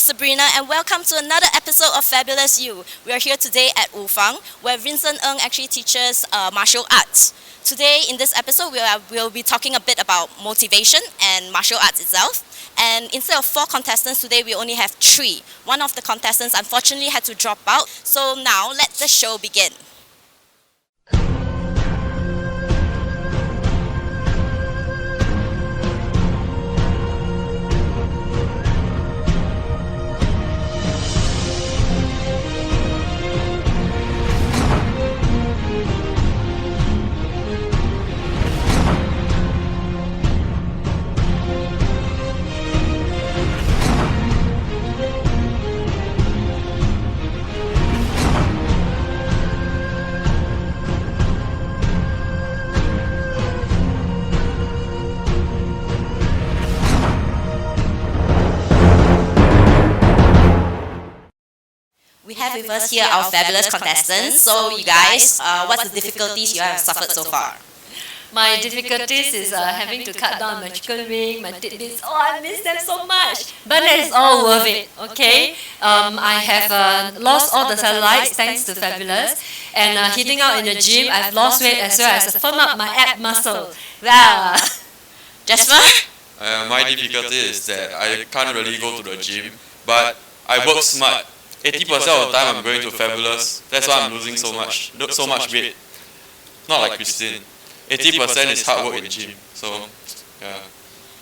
Sabrina, and welcome to another episode of Fabulous You. We are here today at Wufang, where Vincent Ng actually teaches martial arts. Today, in this episode, we'll be talking a bit about motivation and martial arts itself. And instead of 4 contestants, today we only have 3. One of the contestants unfortunately had to drop out. So now, let the show begin. We have with us here our fabulous contestants. So you guys, what's the difficulties you have suffered so far? My difficulties is having to cut down my chicken wing, my tidbits. Oh, I miss them so much. But it's all worth it, okay? I have lost all the cellulites thanks to Fabulous. And hitting out in the gym, I've lost weight as well as firm up my ab muscle. Wow. Jasper? My difficulty is that I can't really go to the gym, but I work smart. 80% of the time I'm going to Fabulous. That's why I'm losing so much weight. Not like Christine. 80% is hard work in gym. So, yeah.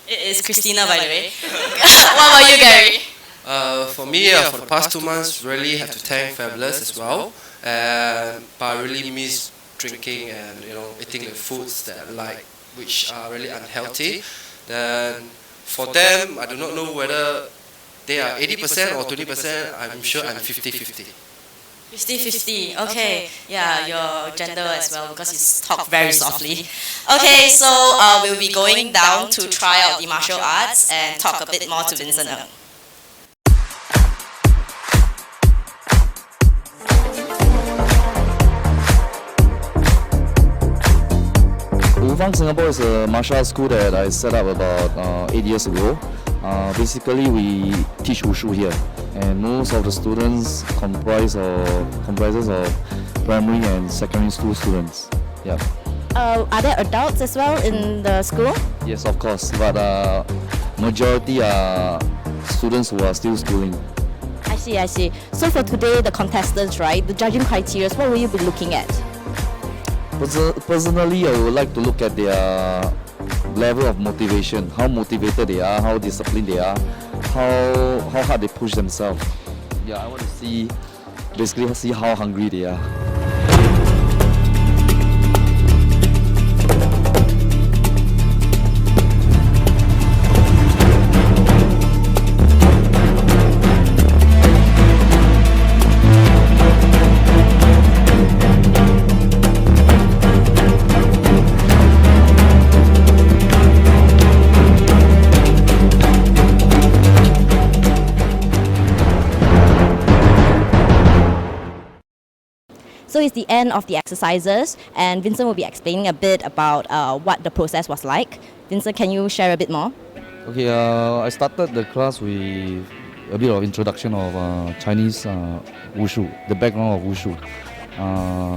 It is Christina, by the way. What about you, Gary? For me, for the past 2 months, really have to thank Fabulous as well. But I really miss drinking and eating the foods that I like, which are really unhealthy. Then for them, I do not know whether they are 80% or 20%. I'm sure I'm 50-50. 50-50, okay. Yeah, your gender as well, because you talk very softly. Okay, so we'll be going down to try out the martial arts and talk a bit more to Vincent Ng. Wufang Singapore is a martial arts school that I set up about 8 years ago. Basically, we teach Wushu here, and most of the students comprises of primary and secondary school students. Yeah. Are there adults as well in the school? Yes, of course, but majority are students who are still schooling. I see. So for today, the contestants, right, the judging criteria, what will you be looking at? Personally, I would like to look at their level of motivation, how motivated they are, how disciplined they are, how hard they push themselves. Yeah, I want to basically see how hungry they are. So it's the end of the exercises, and Vincent will be explaining a bit about what the process was like. Vincent, can you share a bit more? Okay, I started the class with a bit of introduction of Chinese Wushu, the background of Wushu.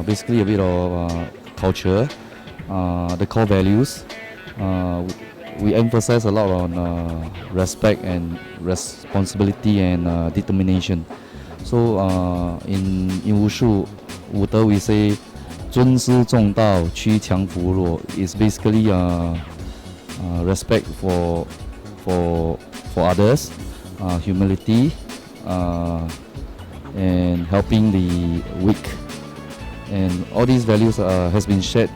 Basically a bit of culture, the core values. We emphasize a lot on respect and responsibility and determination. So in Wushu, we say 尊师重道，屈强扶弱. It's basically respect for others, humility, and helping the weak. And all these values has been shared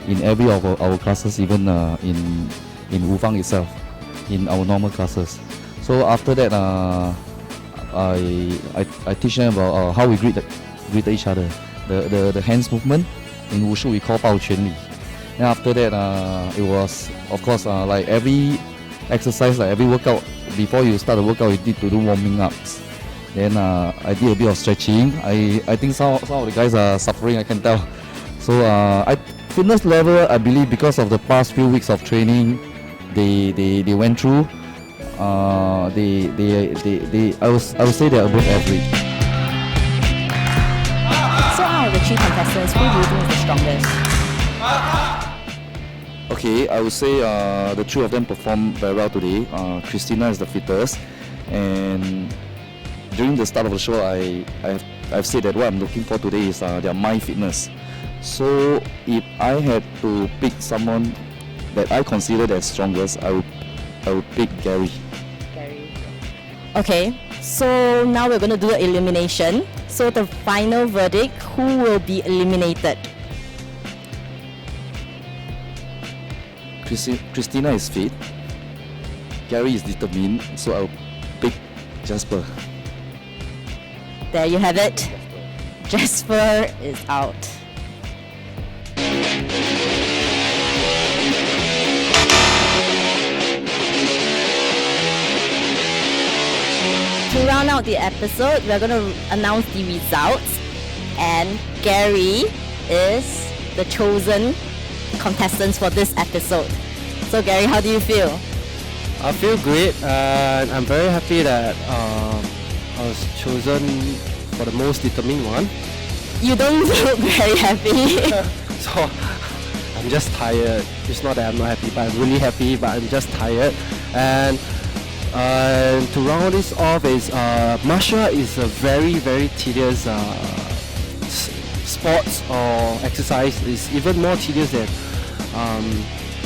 in every of our classes, even in Wufang itself, in our normal classes. So after that, I teach them about how we greet each other. The hands movement in Wushu we call 抱拳礼. Then after that, it was of course like every exercise, like every workout. Before you start the workout, you need to do warming ups. Then I did a bit of stretching. I think some of the guys are suffering, I can tell. So fitness level, I believe because of the past few weeks of training they went through, I would say they're above average. So out of the 3 contestants, who do you think is the strongest? Okay, I would say the 3 of them performed very well today. Christina is the fittest, and during the start of the show, I've said that what I'm looking for today is their mind fitness. So if I had to pick someone that I consider as strongest, I would pick Gary. Okay, so now we're going to do an elimination. So the final verdict, who will be eliminated? Christina is fit. Gary is determined, so I'll pick Jasper. There you have it. Jasper is out. To round out the episode, we're going to announce the results, and Gary is the chosen contestant for this episode. So Gary, how do you feel? I feel great, and I'm very happy that I was chosen for the most determined one. You don't look very happy. So I'm just tired. It's not that I'm not happy, but I'm really happy, but I'm just tired. And to round this off is martial art is a very, very tedious sports or exercise. It's even more tedious than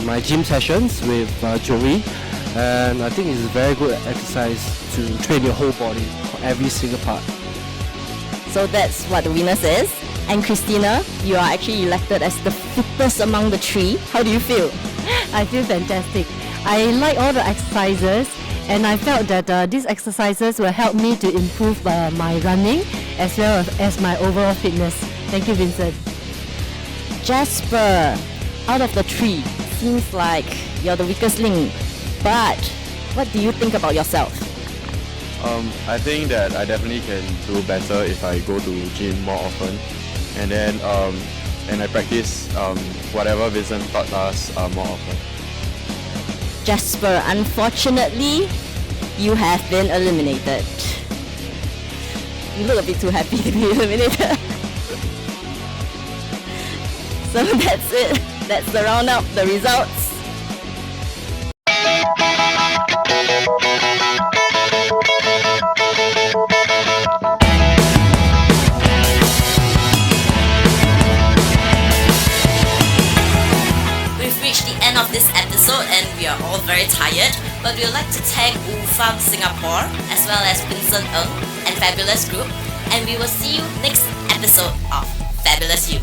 my gym sessions with Joey, and I think it's a very good exercise to train your whole body for every single part. So that's what the winners is. And Christina, you are actually elected as the fittest among the 3. How do you feel? I feel fantastic. I like all the exercises, and I felt that these exercises will help me to improve my running as well as my overall fitness. Thank you, Vincent. Jasper, out of the 3, seems like you're the weakest link. But what do you think about yourself? I think that I definitely can do better if I go to gym more often, and then and I practice whatever Vincent taught us more often. Jasper, unfortunately, you have been eliminated. You look a bit too happy to be eliminated. So that's it. That's the roundup, the results. We've reached the end of this episode and we are all very tired, but we would like to thank Wufang Singapore as well as Vincent Ng and Fabulous Group, and we will see you next episode of Fabulous You.